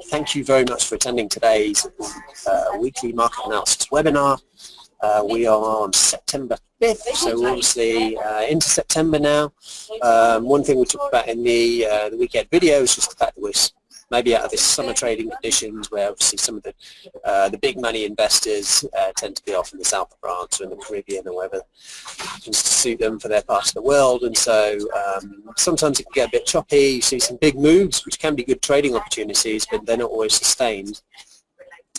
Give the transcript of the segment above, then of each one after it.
Thank you very much for attending today's weekly market analysis webinar. We are on September 5th, so we're obviously into September now. One thing we talked about in the weekend video is just the fact that we're maybe out of this summer trading conditions where obviously some of the big money investors tend to be off in the south of France or in the Caribbean or wherever happens to suit them for their part of the world, and so sometimes it can get a bit choppy. You see some big moves which can be good trading opportunities, but they're not always sustained.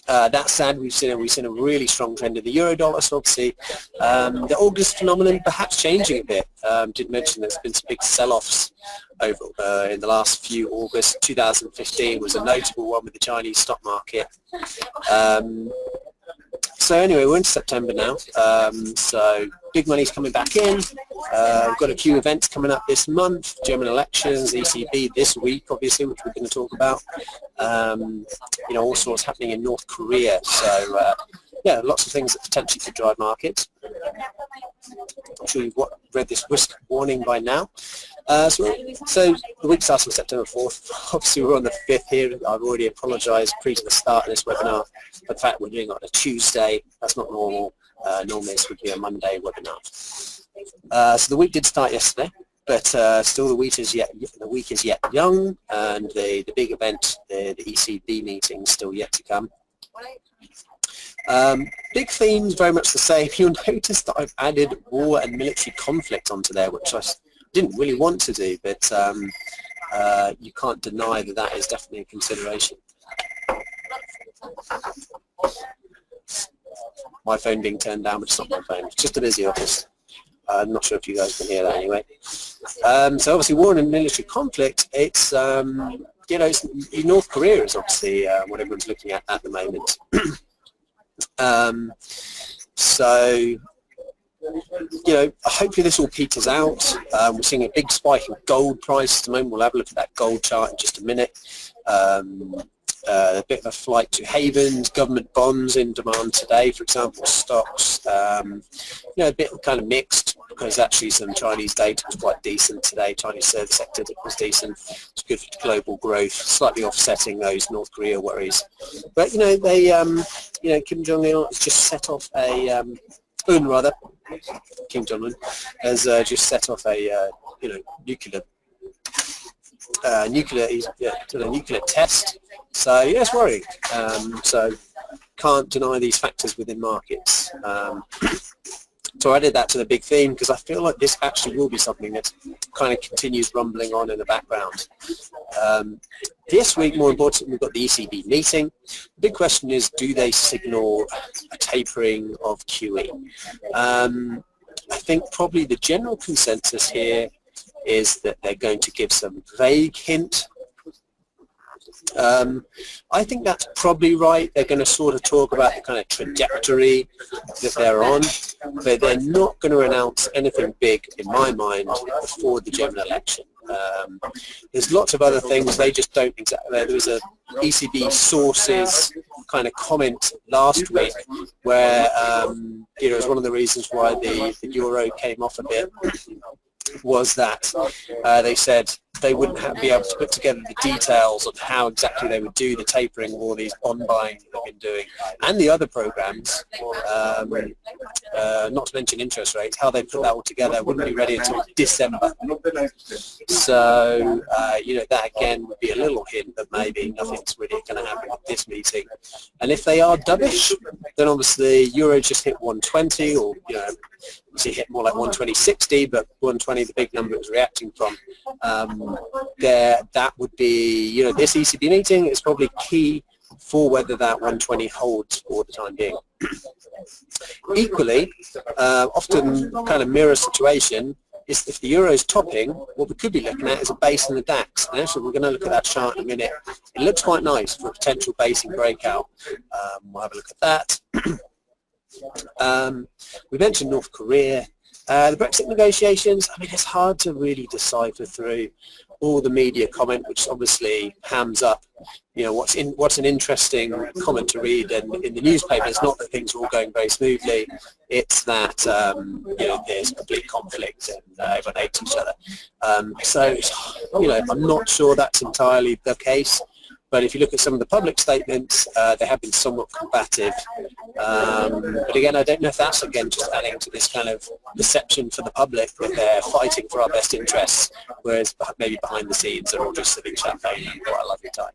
That said, we've seen a really strong trend in the euro dollar, so obviously the August phenomenon perhaps changing a bit. Did mention there's been some big sell-offs over in the last few August. 2015 was a notable one with the Chinese stock market. So anyway, we're into September now, so big money's coming back in. We've got a few events coming up this month, German elections, ECB this week obviously, which we're going to talk about. You know, all sorts happening in North Korea, so yeah, lots of things that potentially could drive markets. I'm sure you've read this risk warning by now. So the week starts on September 4th. Obviously we're on the 5th here. I've already apologised pre to the start of this webinar for the fact we're doing it on a Tuesday. That's not normal. Normally this would be a Monday webinar. So the week did start yesterday, but still the week is yet young, and the big event, the ECB meeting, is still yet to come. Big themes very much the same. You'll notice that I've added war and military conflict onto there, which I didn't really want to do, but you can't deny that that is definitely a consideration. My phone being turned down, but it's not my phone. It's just a busy office. I'm not sure if you guys can hear that anyway. So obviously war and military conflict, it's, you know, North Korea is obviously what everyone's looking at the moment. So, you know, hopefully this all peters out. We're seeing a big spike in gold price at the moment. We'll have a look at that gold chart in just a minute. A bit of a flight to havens, government bonds in demand today, for example, stocks. You know, a bit kind of mixed, because actually some Chinese data was quite decent today. Chinese service sector was decent. It's good for global growth, slightly offsetting those North Korea worries. But you know, they, you know, Kim Jong-il has just set off a, Kim Jong-un has just set off a, you know, nuclear test. So yeah, it's worrying. So can't deny these factors within markets. So I added that to the big theme because I feel like this actually will be something that kind of continues rumbling on in the background. This week, more importantly, we've got the ECB meeting. The big question is, do they signal a tapering of QE? I think probably the general consensus here is that they're going to give some vague hint. I think that's probably right. They're going to sort of talk about the kind of trajectory that they're on, but they're not going to announce anything big, in my mind, before the German election. There's lots of other things. They just don't exactly. There was a ECB sources kind of comment last week where you know, it was one of the reasons why the euro came off a bit, was that they said they wouldn't be able to put together the details of how exactly they would do the tapering of all these bond buying they've been doing and the other programs, not to mention interest rates, how they put that all together wouldn't be ready until December. So, you know, that again would be a little hint that maybe nothing's really going to happen at this meeting. And if they are dovish, then obviously euro just hit 120, or, you know, obviously hit more like 120.60, but 120, the big number it was reacting from. That would be, you know, this ECB meeting is probably key for whether that 120 holds for the time being. Equally, often kind of mirror situation is if the euro is topping, what we could be looking at is a base in the DAX. And actually, we're going to look at that chart in a minute. It looks quite nice for a potential basing breakout. We'll have a look at that. We mentioned North Korea. The Brexit negotiations, I mean, it's hard to really decipher through all the media comment, which obviously hams up, you know, what's an interesting comment to read in the newspaper. It's not that things are all going very smoothly, it's that, you know, there's complete conflict and everyone hates each other. So, you know, I'm not sure that's entirely the case. But if you look at some of the public statements, they have been somewhat combative. But again, I don't know if that's, again, just adding to this kind of perception for the public that they're fighting for our best interests, whereas maybe behind the scenes they're all just sipping champagne and quite a lovely time.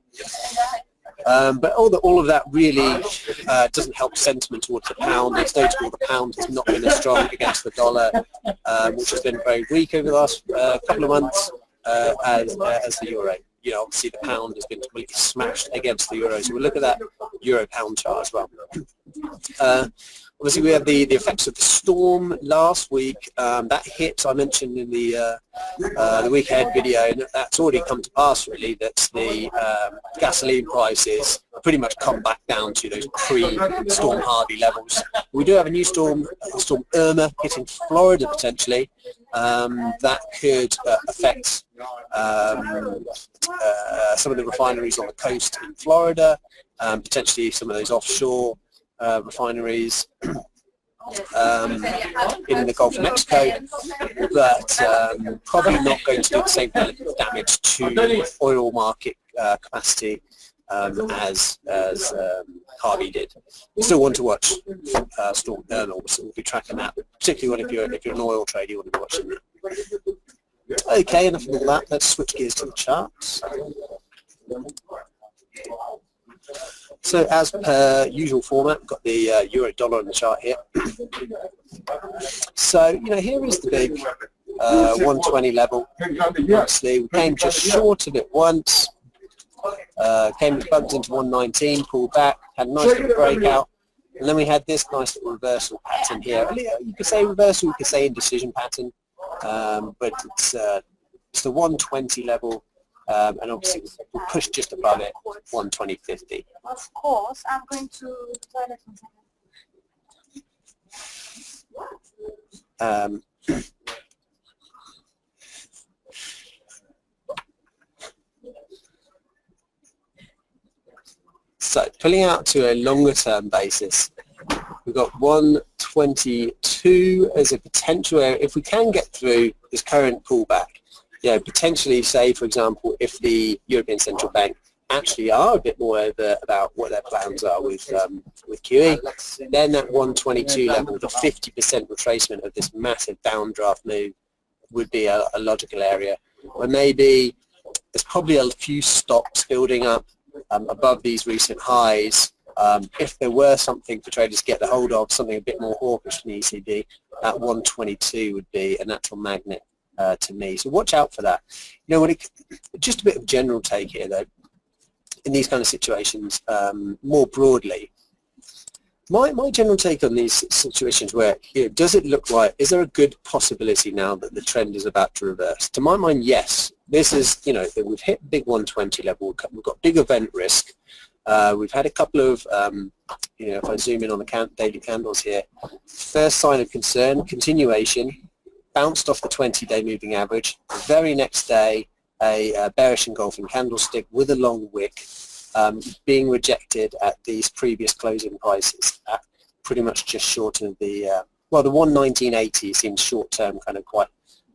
But all of that really doesn't help sentiment towards the pound. It's notable the pound has not been as strong against the dollar, which has been very weak over the last couple of months, as the euro. You know, obviously the pound has been completely smashed against the euro. So we'll look at that euro-pound chart as well. Obviously we have the effects of the storm last week. That hit, I mentioned in the week ahead video, and that's already come to pass really, that the gasoline prices pretty much come back down to those pre-storm Harvey levels. We do have a new storm, Storm Irma, hitting Florida potentially. That could affect some of the refineries on the coast in Florida, potentially some of those offshore refineries in the Gulf of Mexico, but probably not going to do the same kind of damage to oil market capacity as Harvey did. You still want to watch Storm Irma, so we'll be tracking that, particularly if you're an oil trader, you want to be watching that. Okay, enough of all that. Let's switch gears to the charts. So as per usual format, we've got the euro dollar on the chart here. So, you know, here is the big 120 level. Obviously, we came just short of it once. Bumped into 119, pulled back, had a nice little breakout, and then we had this nice little reversal pattern here. You could say reversal, you could say indecision pattern, but it's the 120 level. And obviously we'll push just above it, 120.50. Of course, I'm going to the toilet in a second. So pulling out to a longer term basis, we've got 122 as a potential area. If we can get through this current pullback, you know, potentially say, for example, if the European Central Bank actually are a bit more over about what their plans are with QE, then that 122 level, the 50% retracement of this massive downdraft move would be a logical area where maybe there's probably a few stocks building up above these recent highs. If there were something for traders to get the hold of, something a bit more hawkish from the ECB, that 122 would be a natural magnet to me. So watch out for that. You know, just a bit of general take here though, in these kind of situations, more broadly, my general take on these situations where, you know, does it look like, is there a good possibility now that the trend is about to reverse? To my mind, yes. This is, you know, we've hit big 120 level, we've got big event risk. We've had a couple of, you know, if I zoom in on the daily candles here, first sign of concern, continuation, bounced off the 20-day moving average. The very next day, a bearish engulfing candlestick with a long wick being rejected at these previous closing prices, at pretty much just short of the, well, the 119.80 seems short-term kind of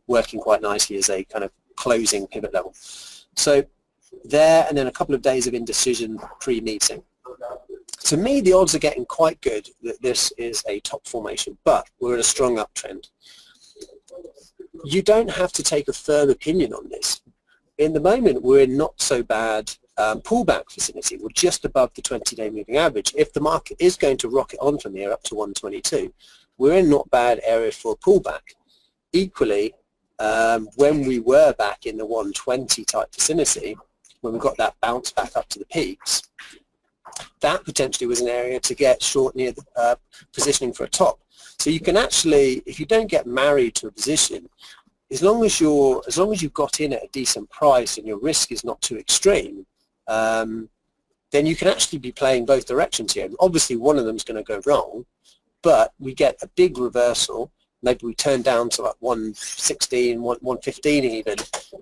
working quite nicely as a kind of closing pivot level. So there, and then a couple of days of indecision pre-meeting. To me, the odds are getting quite good that this is a top formation, but we're in a strong uptrend. You don't have to take a firm opinion on this. In the moment, we're in not so bad pullback vicinity. We're just above the 20-day moving average. If the market is going to rocket on from here up to 122, we're in not bad area for a pullback. Equally, when we were back in the 120 type vicinity, when we got that bounce back up to the peaks, that potentially was an area to get short near the positioning for a top. So you can actually, if you don't get married to a position, as long as you've got in at a decent price and your risk is not too extreme, then you can actually be playing both directions here. And obviously one of them is going to go wrong, but we get a big reversal. Maybe we turn down to like 116, 115 even,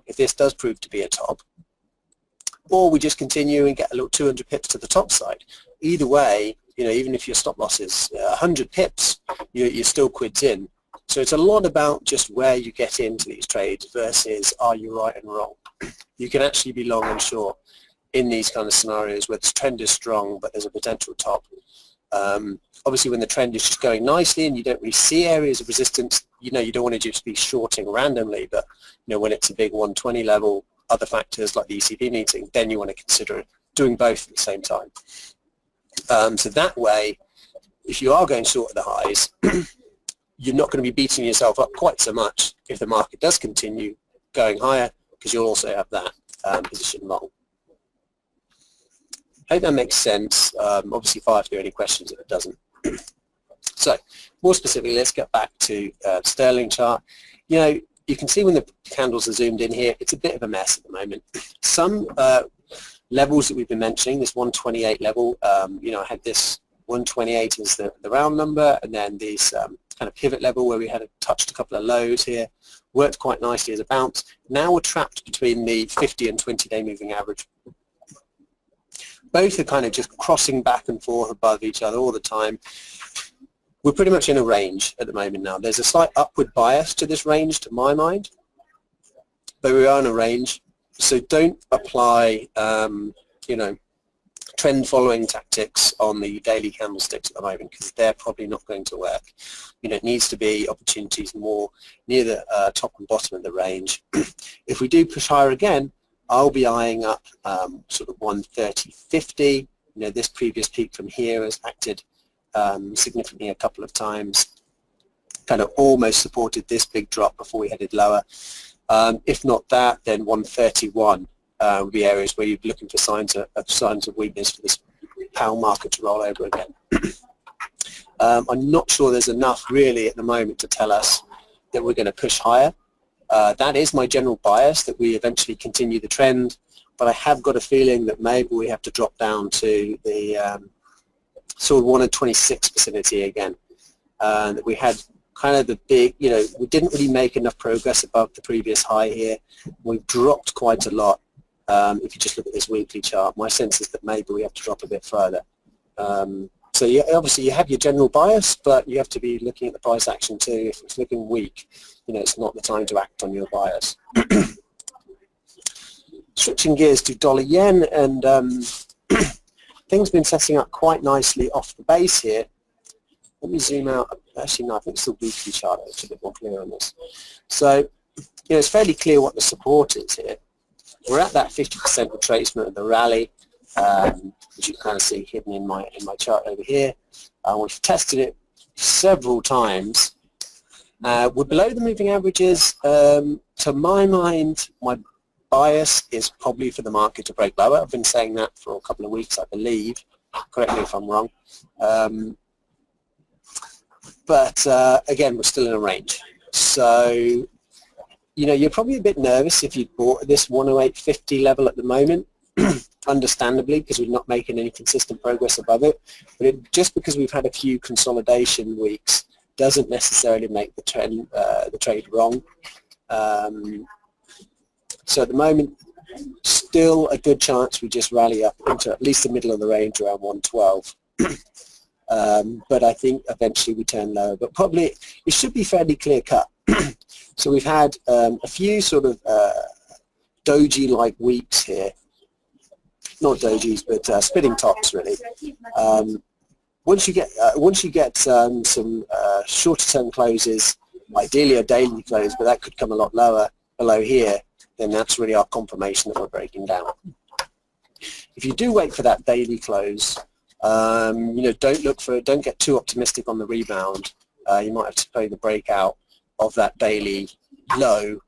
if this does prove to be a top. Or we just continue and get a little 200 pips to the top side. Either way, you know, even if your stop loss is 100 pips, you're still quids in. So it's a lot about just where you get into these trades versus are you right and wrong. You can actually be long and short in these kind of scenarios where the trend is strong but there's a potential top. Obviously when the trend is just going nicely and you don't really see areas of resistance, you don't want to just be shorting randomly, but when it's a big 120 level, other factors like the ECB meeting, then you want to consider doing both at the same time. So that way, if you are going short at the highs, you're not going to be beating yourself up quite so much if the market does continue going higher, because you'll also have that position long. I hope that makes sense. Obviously fire if there are any questions if it doesn't. So more specifically, let's get back to sterling chart. You can see when the candles are zoomed in here, it's a bit of a mess at the moment. Some levels that we've been mentioning, this 128 level, I had this 128 as the round number, and then this kind of pivot level where we had touched a couple of lows here, worked quite nicely as a bounce. Now we're trapped between the 50 and 20-day moving average. Both are kind of just crossing back and forth above each other all the time. We're pretty much in a range at the moment now. There's a slight upward bias to this range to my mind, but we are in a range. So don't apply, trend following tactics on the daily candlesticks at the moment, because they're probably not going to work. It needs to be opportunities more near the top and bottom of the range. If we do push higher again, I'll be eyeing up sort of 130.50. This previous peak from here has acted significantly a couple of times, kind of almost supported this big drop before we headed lower. If not that, then 131 would be areas where you're looking for signs of weakness for this pound market to roll over again. I'm not sure there's enough really at the moment to tell us that we're going to push higher. That is my general bias, that we eventually continue the trend, but I have got a feeling that maybe we have to drop down to the sort of 126 vicinity again. That we had kind of the big, we didn't really make enough progress above the previous high here. We've dropped quite a lot. If you just look at this weekly chart, my sense is that maybe we have to drop a bit further. So obviously you have your general bias, but you have to be looking at the price action too. If it's looking weak, it's not the time to act on your bias. Switching gears to dollar yen, and things have been setting up quite nicely off the base here. Let me zoom out. Actually, no, I think it's the weekly chart. It's a bit more clear on this. So, it's fairly clear what the support is here. We're at that 50% retracement of the rally, which you can kind of see hidden in my chart over here. We've tested it several times. We're below the moving averages. To my mind, my bias is probably for the market to break lower. I've been saying that for a couple of weeks, I believe. Correct me if I'm wrong. But again, we're still in a range. So, you're probably a bit nervous if you bought this 108.50 level at the moment, understandably, because we're not making any consistent progress above it. But just because we've had a few consolidation weeks doesn't necessarily make the trade wrong. So at the moment, still a good chance we just rally up into at least the middle of the range around 112. But I think eventually we turn lower. But probably it should be fairly clear cut. So we've had a few sort of doji-like weeks here. Not dojis, but spinning tops really. Once you get some shorter-term closes, ideally a daily close, but that could come a lot lower below here, then that's really our confirmation that we're breaking down. If you do wait for that daily close, don't get too optimistic on the rebound. You might have to play the breakout of that daily low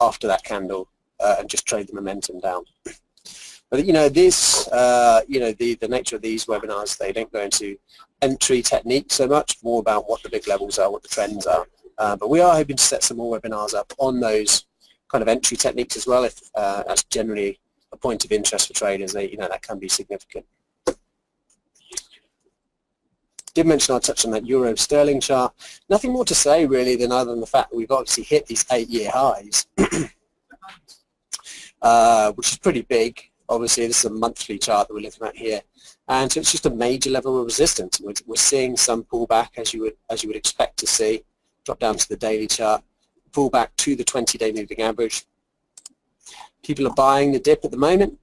after that candle and just trade the momentum down. But this, the nature of these webinars, they don't go into entry technique so much, more about what the big levels are, what the trends are. But we are hoping to set some more webinars up on those kind of entry techniques as well. If that's generally a point of interest for traders, that can be significant. Did mention I'll touch on that euro sterling chart. Nothing more to say really other than the fact that we've obviously hit these 8-year highs, which is pretty big. Obviously, this is a monthly chart that we're looking at here, and so it's just a major level of resistance. We're seeing some pullback as you would expect to see. Drop down to the daily chart, pull back to the 20-day moving average. People are buying the dip at the moment.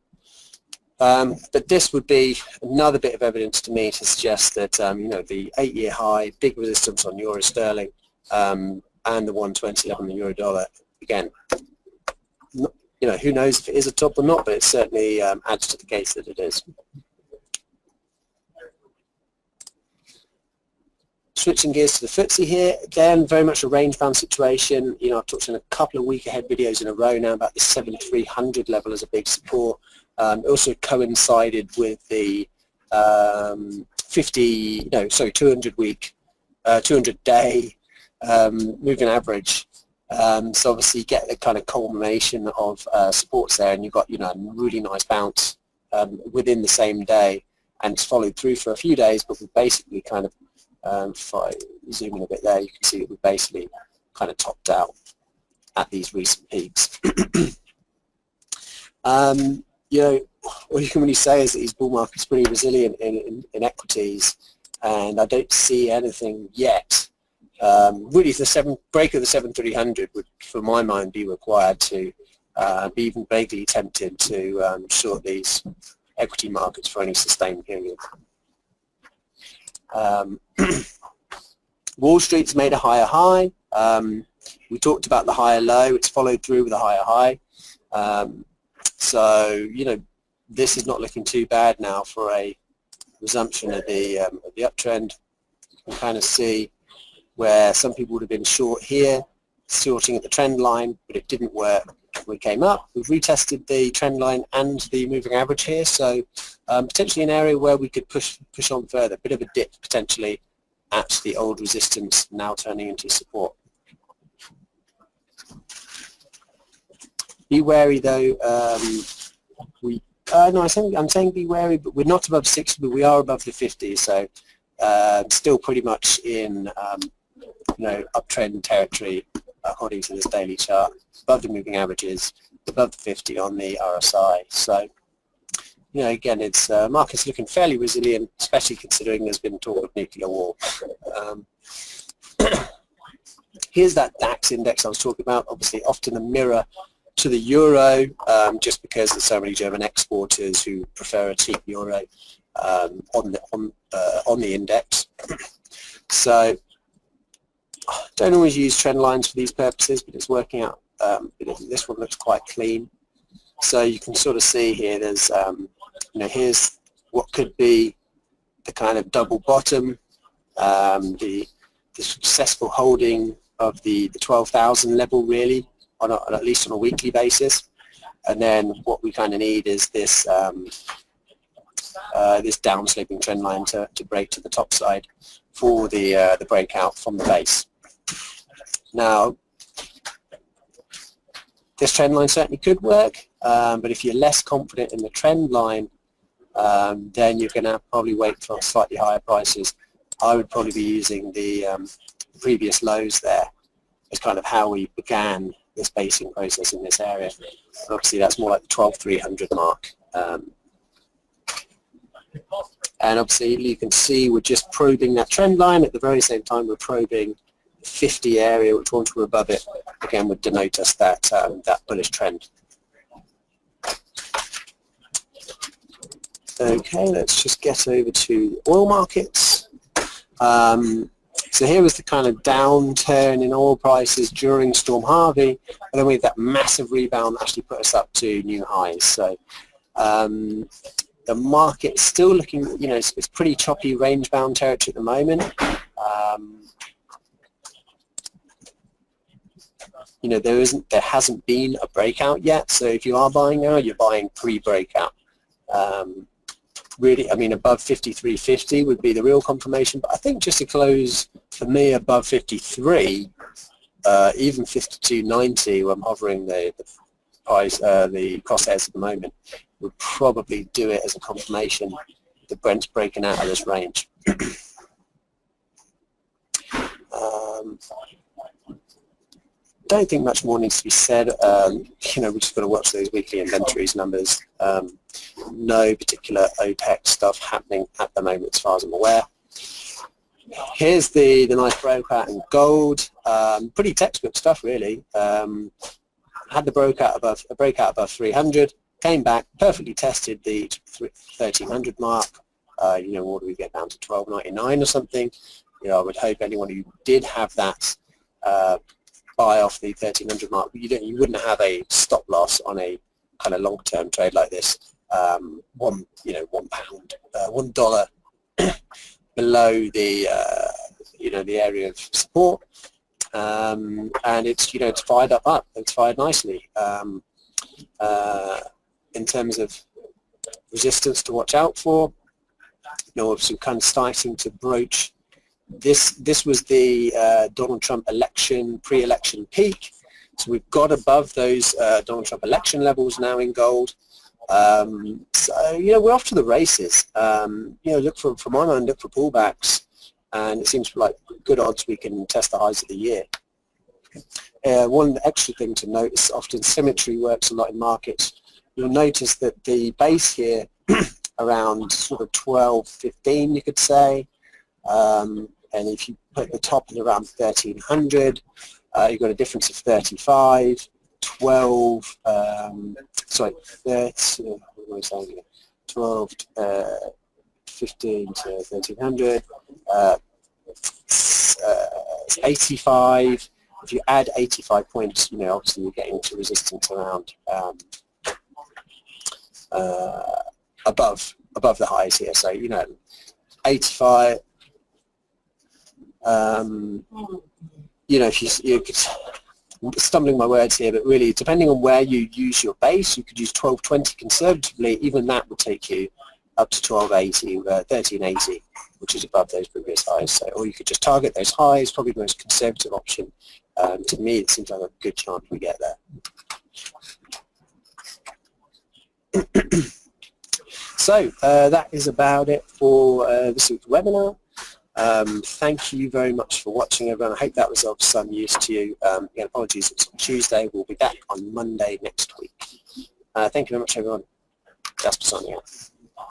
But this would be another bit of evidence to me to suggest that you know, the 8-year high, big resistance on euro sterling, and the 120 level on the euro dollar, again, you know, who knows if it is a top or not, but it certainly adds to the case that it is. Switching gears to the FTSE here, again, very much a range-bound situation. You know, I've talked in a couple of week-ahead videos in a row now about the 7,300 level as a big support. It also coincided with the 200-day moving average. So obviously you get the kind of culmination of supports there, and you've got, you know, a really nice bounce within the same day, and it's followed through for a few days, but we've basically kind of, if I zoom in a bit there, you can see that we've basically kind of topped out at these recent peaks. You know, all you can really say is that these bull markets are pretty resilient in equities, and I don't see anything yet. Really, the break of the 7,300 would, for my mind, be required to be even vaguely tempted to short these equity markets for any sustained period. Wall Street's made a higher high. We talked about the higher low. It's followed through with a higher high. So, you know, this is not looking too bad now for a resumption of the uptrend. You can kind of see where some people would have been short here, shorting at the trend line, but it didn't work. We came up, we've retested the trend line and the moving average here, so potentially an area where we could push on further. Bit of a dip potentially at the old resistance, now turning into support. Be wary though. No, I'm saying be wary, but we're not above 60, but we are above the 50. So still pretty much in you know, uptrend territory according to this daily chart. Above the moving averages, above the 50 on the RSI. So you know, again, it's market's looking fairly resilient, especially considering there's been talk of nuclear war. Here's that DAX index I was talking about. Obviously, often a mirror to the euro, just because there's so many German exporters who prefer a cheap euro on the index. So don't always use trend lines for these purposes, but it's working out. This one looks quite clean. So you can sort of see here. There's you know, here's what could be the kind of double bottom, the successful holding of the 12,000 level, really, on at least on a weekly basis, and then what we kind of need is this this downsloping trend line to break to the top side for the breakout from the base. Now, this trend line certainly could work, but if you're less confident in the trend line, then you're going to probably wait for slightly higher prices. I would probably be using the previous lows there as kind of how we began this basing process in this area. And obviously that's more like the 12,300 mark. And obviously you can see we're just probing that trend line. At the very same time we're probing the 50 area, which once we're above it, again would denote us that, that bullish trend. Okay, let's just get over to oil markets. So here was the kind of downturn in oil prices during Storm Harvey, and then we had that massive rebound that actually put us up to new highs. So the market's still looking, you know, it's pretty choppy range-bound territory at the moment. You know, there hasn't been a breakout yet. So if you are buying now, you're buying pre-breakout. Really, I mean, above 53.50 would be the real confirmation, but I think just to close for me above 53, even 52.90, where I'm hovering the price, the crosshairs at the moment, would probably do it as a confirmation that Brent's breaking out of this range. Don't think much more needs to be said. You know, we've just got to watch those weekly inventories numbers. No particular OPEC stuff happening at the moment as far as I'm aware. Here's the nice breakout in gold. Pretty textbook stuff, really. Had the breakout above 300, came back, perfectly tested the 1300 mark. You know, what do we get down to 12.99 or something? You know, I would hope anyone who did have that buy off the 1300 mark, you wouldn't have a stop loss on a kind of long-term trade like this. £1 $1 below the you know, the area of support, and it's, you know, it's fired up. It's fired nicely. In terms of resistance to watch out for, you know, obviously kind of starting to broach this. This was the Donald Trump election, pre-election peak. So we've got above those Donald Trump election levels now in gold. So, you know, we're off to the races. You know, look for, from my mind, look for pullbacks, and it seems like good odds we can test the highs of the year. One extra thing to note is often symmetry works a lot in markets. You'll notice that the base here around sort of 12.15, you could say, and if you put the top at around 1300, you've got a difference of 35, 12, sorry, 30, what am I saying here? 12, 15 to 1300, 85. If you add 85 points, you know, obviously you're getting to resistance around above the highs here. So, you know, 85. You know, if you could, stumbling my words here, but really, depending on where you use your base, you could use 1220 conservatively. Even that would take you up to 1280, 1380, which is above those previous highs. So, or you could just target those highs. Probably the most conservative option. To me, it seems like a good chance we get there. So that is about it for this week's webinar. Thank you very much for watching, everyone. I hope that was of some use to you. Again, apologies, it's on Tuesday. We'll be back on Monday next week. Thank you very much, everyone. Jasper signing out.